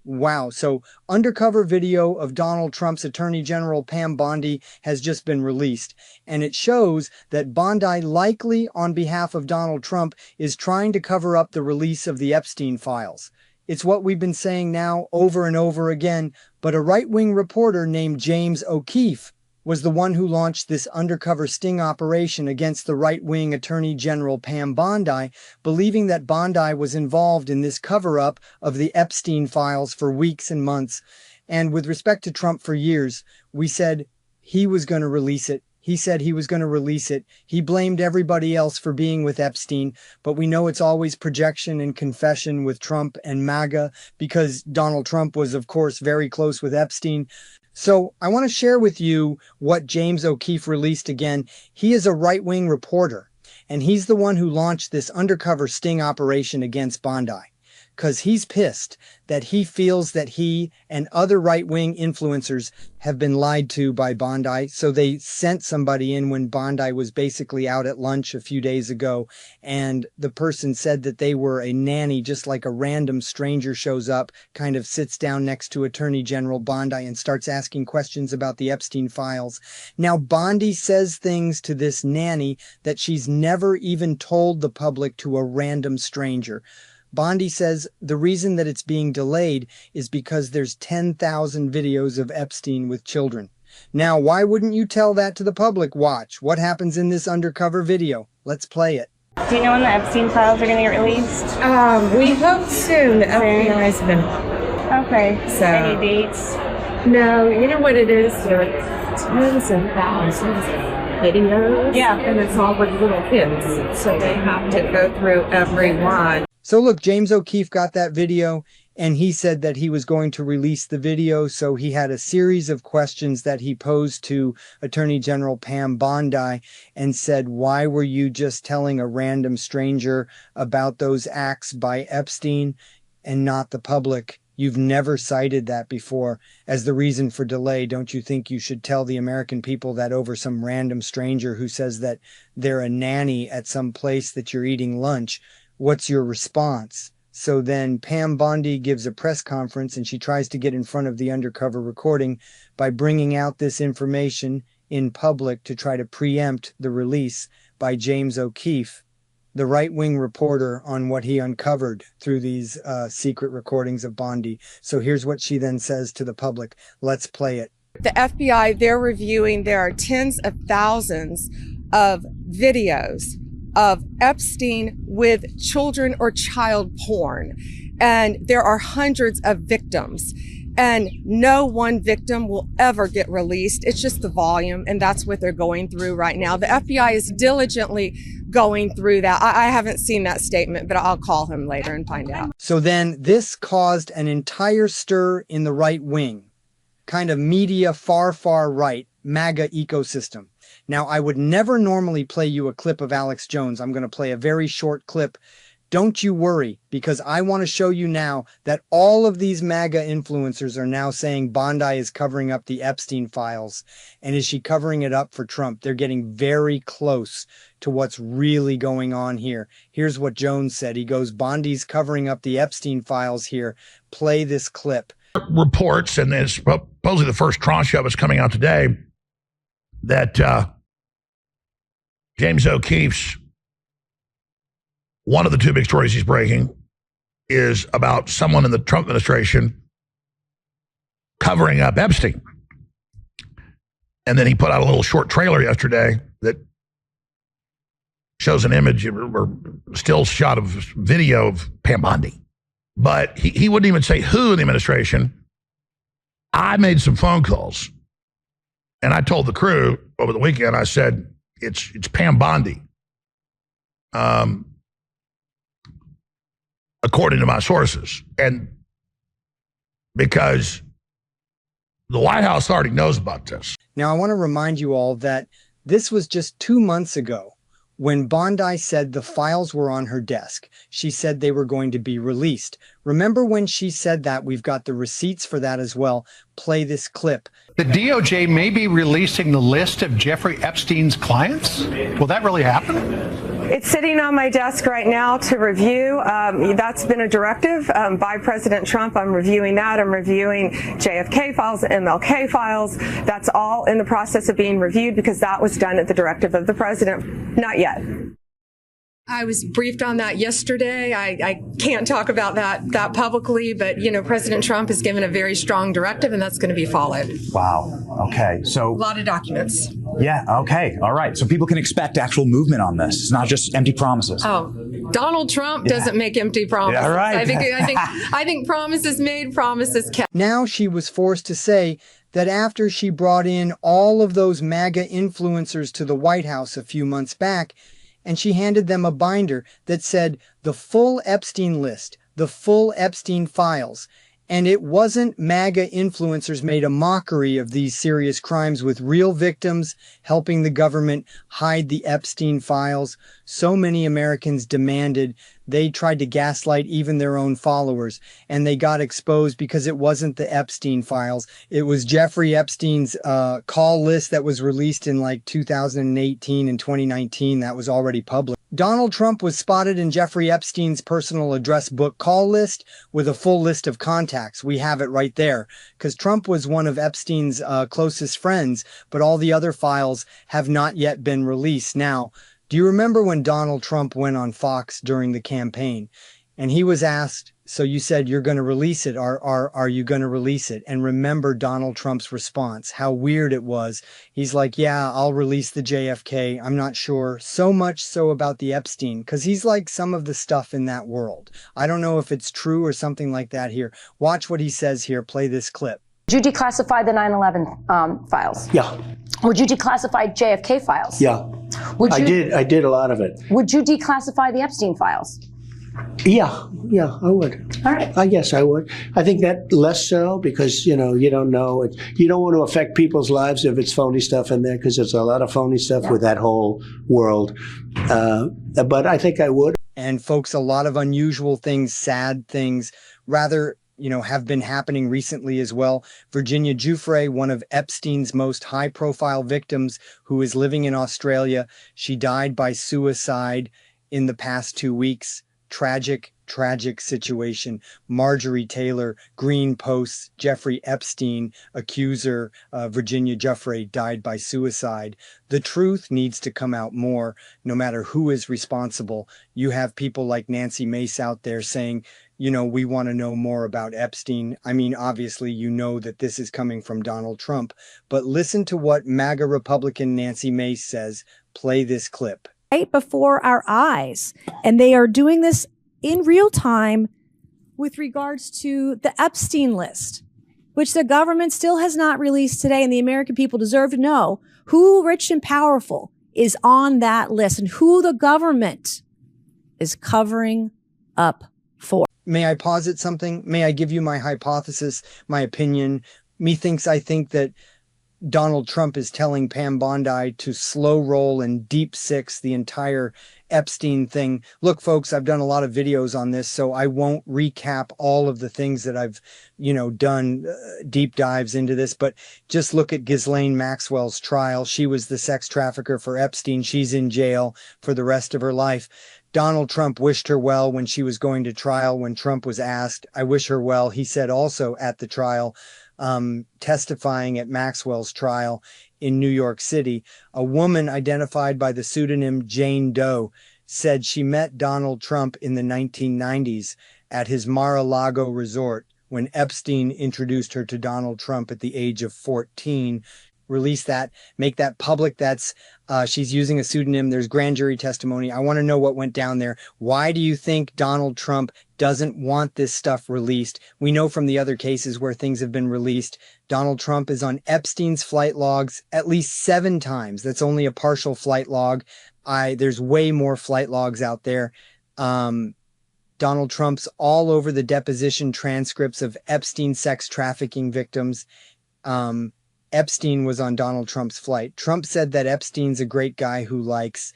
Wow. So undercover video of Donald Trump's Attorney General Pam Bondi has just been released, and it shows that Bondi, likely on behalf of Donald Trump, is trying to cover up the release of the Epstein files. It's what we've been saying now over and over again, but a right-wing reporter named James O'Keefe was the one who launched this undercover sting operation against the right-wing Attorney General Pam Bondi, believing that Bondi was involved in this cover-up of the Epstein files for weeks and months. And with respect to Trump for years, we said he was going to release it. He said he was going to release it. He blamed everybody else for being with Epstein, but we know it's always projection and confession with Trump and MAGA because Donald Trump was, of course, very close with Epstein. So I want to share with you what James O'Keefe released again. He is a right-wing reporter, and he's the one who launched this undercover sting operation against Bondi, because he's pissed that he feels that he and other right-wing influencers have been lied to by Bondi. So they sent somebody in when Bondi was basically out at lunch a few days ago, and the person said that they were a nanny, just like a random stranger shows up, kind of sits down next to Attorney General Bondi and starts asking questions about the Epstein files. Now, Bondi says things to this nanny that she's never even told the public to a random stranger. Bondi says the reason that it's being delayed is because there's 10,000 videos of Epstein with children. Now, why wouldn't you tell that to the public? Watch what happens in this undercover video. Let's play it. Do you know when the Epstein files are going to get released? We hope soon. The FBI's been... Okay. So, any dates? No, you know what it is? There are tons and thousands of videos. Yeah. And it's all with little kids. So they have to go through every one. So look, James O'Keefe got that video, and he said that he was going to release the video. So he had a series of questions that he posed to Attorney General Pam Bondi and said, why were you just telling a random stranger about those acts by Epstein and not the public? You've never cited that before as the reason for delay. Don't you think you should tell the American people that over some random stranger who says that they're a nanny at some place that you're eating lunch? What's your response? So then Pam Bondi gives a press conference, and she tries to get in front of the undercover recording by bringing out this information in public to try to preempt the release by James O'Keefe, the right-wing reporter, on what he uncovered through these secret recordings of Bondi. So here's what she then says to the public. Let's play it. The FBI, they're reviewing, there are tens of thousands of videos of Epstein with children or child porn. And there are hundreds of victims. And no one victim will ever get released. It's just the volume, and that's what they're going through right now. The FBI is diligently going through that. I haven't seen that statement, but I'll call him later and find out. So then this caused an entire stir in the right wing, kind of media far, far right, MAGA ecosystem. Now, I would never normally play you a clip of Alex Jones. I'm going to play a very short clip. Don't you worry, because I want to show you now that all of these MAGA influencers are now saying Bondi is covering up the Epstein files. And is she covering it up for Trump? They're getting very close to what's really going on here. Here's what Jones said. He goes, Bondi's covering up the Epstein files here. Play this clip. Reports, and there's supposedly the first tranche of it's coming out today, that James O'Keefe's, one of the two big stories he's breaking is about someone in the Trump administration covering up Epstein. And then he put out a little short trailer yesterday that shows an image or still shot of video of Pam Bondi. But he wouldn't even say who in the administration. I made some phone calls, and I told the crew over the weekend, I said, it's Pam Bondi. According to my sources. And because the White House already knows about this. Now, I want to remind you all that this was just 2 months ago when Bondi said the files were on her desk. She said they were going to be released. Remember when she said that? We've got the receipts for that as well. Play this clip. The DOJ may be releasing the list of Jeffrey Epstein's clients. Will that really happen? It's sitting on my desk right now to review. That's been a directive by President Trump. I'm reviewing that. I'm reviewing JFK files, MLK files. That's all in the process of being reviewed because that was done at the directive of the president. Not yet. I was briefed on that yesterday. I can't talk about that publicly, but President Trump has given a very strong directive, and that's going to be followed. Wow. Okay. So a lot of documents. Yeah. Okay. All right. So people can expect actual movement on this. It's not just empty promises. Oh, Donald Trump doesn't make empty promises. Yeah, right. I think promises made, promises kept. Now she was forced to say that after she brought in all of those MAGA influencers to the White House a few months back, and she handed them a binder that said the full Epstein list, the full Epstein files. And it wasn't MAGA influencers made a mockery of these serious crimes with real victims, helping the government hide the Epstein files. So many Americans demanded. They tried to gaslight even their own followers, and they got exposed because it wasn't the Epstein files. It was Jeffrey Epstein's call list that was released in like 2018 and 2019. That was already public. Donald Trump was spotted in Jeffrey Epstein's personal address book call list with a full list of contacts. We have it right there because Trump was one of Epstein's closest friends, but all the other files have not yet been released. Now, do you remember when Donald Trump went on Fox during the campaign and he was asked, so you said you're going to release it. Are you going to release it? And remember Donald Trump's response, how weird it was. He's like, yeah, I'll release the JFK. I'm not sure. So much so about the Epstein, because he's like some of the stuff in that world. I don't know if it's true or something like that here. Watch what he says here. Play this clip. Would you declassify the 9/11 files? Yeah. Would you declassify JFK files? Yeah. Would you, I did a lot of it. Would you declassify the Epstein files? Yeah, I would. All right. I guess I would. I think that less so because, you don't know. You don't want to affect people's lives if it's phony stuff in there because there's a lot of phony stuff with that whole world. But I think I would. And folks, a lot of unusual things, sad things, rather, have been happening recently as well. Virginia Giuffre, one of Epstein's most high-profile victims who is living in Australia, she died by suicide in the past 2 weeks. Tragic situation. Marjorie Taylor, Green Post's Jeffrey Epstein accuser, Virginia Giuffre, died by suicide. The truth needs to come out more, no matter who is responsible. You have people like Nancy Mace out there saying, we want to know more about Epstein. I mean, obviously, that this is coming from Donald Trump, but listen to what MAGA Republican Nancy Mace says. Play this clip. Right before our eyes. And they are doing this in real time with regards to the Epstein list, which the government still has not released today. And the American people deserve to know who rich and powerful is on that list and who the government is covering up for. May I posit something? May I give you my hypothesis, my opinion? I think that Donald Trump is telling Pam Bondi to slow roll and deep six the entire Epstein thing. Look, folks, I've done a lot of videos on this, so I won't recap all of the things that I've, done deep dives into this, but just look at Ghislaine Maxwell's trial. She was the sex trafficker for Epstein. She's in jail for the rest of her life. Donald Trump wished her well when she was going to trial. When Trump was asked, I wish her well, he said also at the trial, testifying at Maxwell's trial in New York City, a woman identified by the pseudonym Jane Doe said she met Donald Trump in the 1990s at his Mar-a-Lago resort when Epstein introduced her to Donald Trump at the age of 14. Release that, make that public. That's she's using a pseudonym. There's grand jury testimony. I want to know what went down there. Why do you think Donald Trump doesn't want this stuff released? We know from the other cases where things have been released, Donald Trump is on Epstein's flight logs at least 7 times. That's only a partial flight log. There's way more flight logs out there. Donald Trump's all over the deposition transcripts of Epstein sex trafficking victims. Epstein was on Donald Trump's flight. Trump said that Epstein's a great guy who likes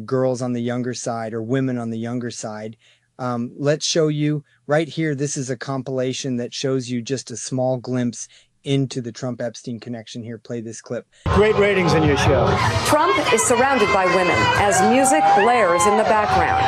girls on the younger side or women on the younger side. Let's show you right here. This is a compilation that shows you just a small glimpse into the Trump-Epstein connection here. Play this clip. Great ratings in your show. Trump is surrounded by women as music blares in the background.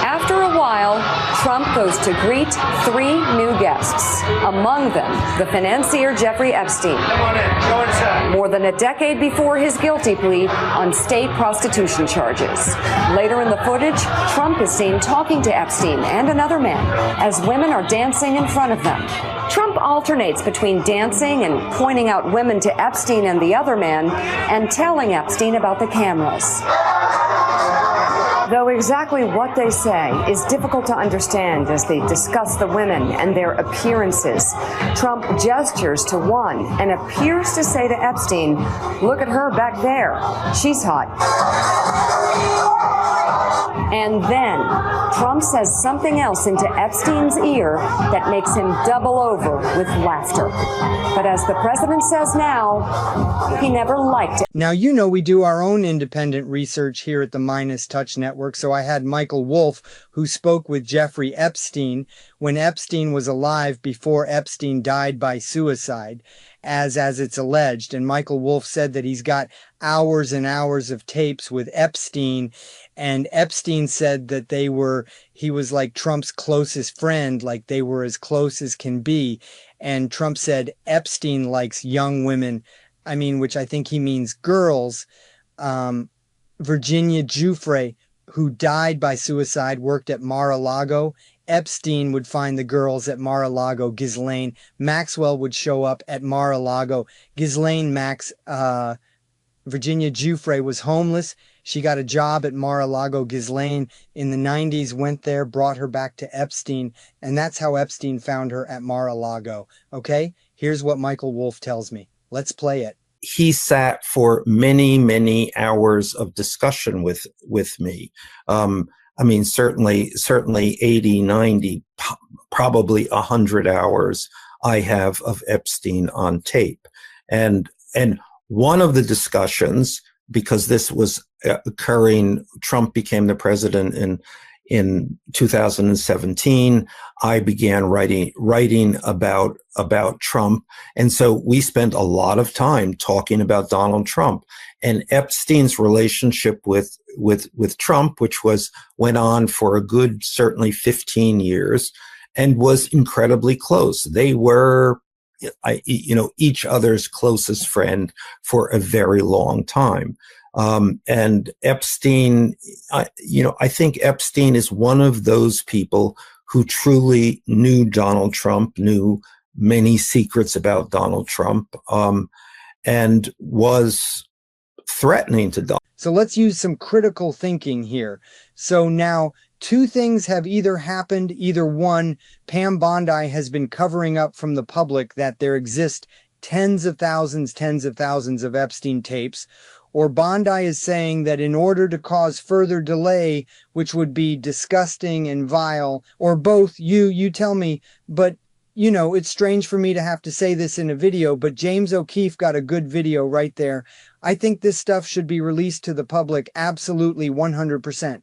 After a while, Trump goes to greet 3 new guests, among them the financier Jeffrey Epstein. Come on in. Go inside. More than a decade before his guilty plea on state prostitution charges. Later in the footage, Trump is seen talking to Epstein and another man as women are dancing in front of them. Trump alternates between dancing and pointing out women to Epstein and the other man and telling Epstein about the cameras. Though exactly what they say is difficult to understand as they discuss the women and their appearances, Trump gestures to one and appears to say to Epstein, "Look at her back there. She's hot." And then Trump says something else into Epstein's ear that makes him double over with laughter. But as the president says now, he never liked it. Now, you know, we do our own independent research here at the MeidasTouch Network. So I had Michael Wolff, who spoke with Jeffrey Epstein when Epstein was alive before Epstein died by suicide, as it's alleged. And Michael Wolff said that he's got hours and hours of tapes with Epstein. And Epstein said that he was like Trump's closest friend, like they were as close as can be. And Trump said Epstein likes young women. I mean, which I think he means girls. Virginia Giuffre, who died by suicide, worked at Mar-a-Lago. Epstein would find the girls at Mar-a-Lago. Ghislaine Maxwell would show up at Mar-a-Lago. Virginia Giuffre was homeless. She got a job at Mar-a-Lago. Ghislaine in the 90s went there, brought her back to Epstein, and that's how Epstein found her at Mar-a-Lago. Okay, here's what Michael Wolff tells me. Let's play it. He sat for many, many hours of discussion with me. I mean, certainly 80, 90, probably 100 hours I have of Epstein on tape. And one of the discussions, because this was occurring, Trump became the president in 2017. I began writing about Trump. And so we spent a lot of time talking about Donald Trump and Epstein's relationship with Trump, which went on for a good, certainly 15 years and was incredibly close. They were, each other's closest friend for a very long time. And Epstein, I think Epstein is one of those people who truly knew Donald Trump, knew many secrets about Donald Trump, and was threatening to Donald. So let's use some critical thinking here. So now 2 things have either happened. Either one, Pam Bondi has been covering up from the public that there exist tens of thousands of Epstein tapes, or Bondi is saying that in order to cause further delay, which would be disgusting and vile, or both, you tell me, but it's strange for me to have to say this in a video, but James O'Keefe got a good video right there. I think this stuff should be released to the public absolutely 100%.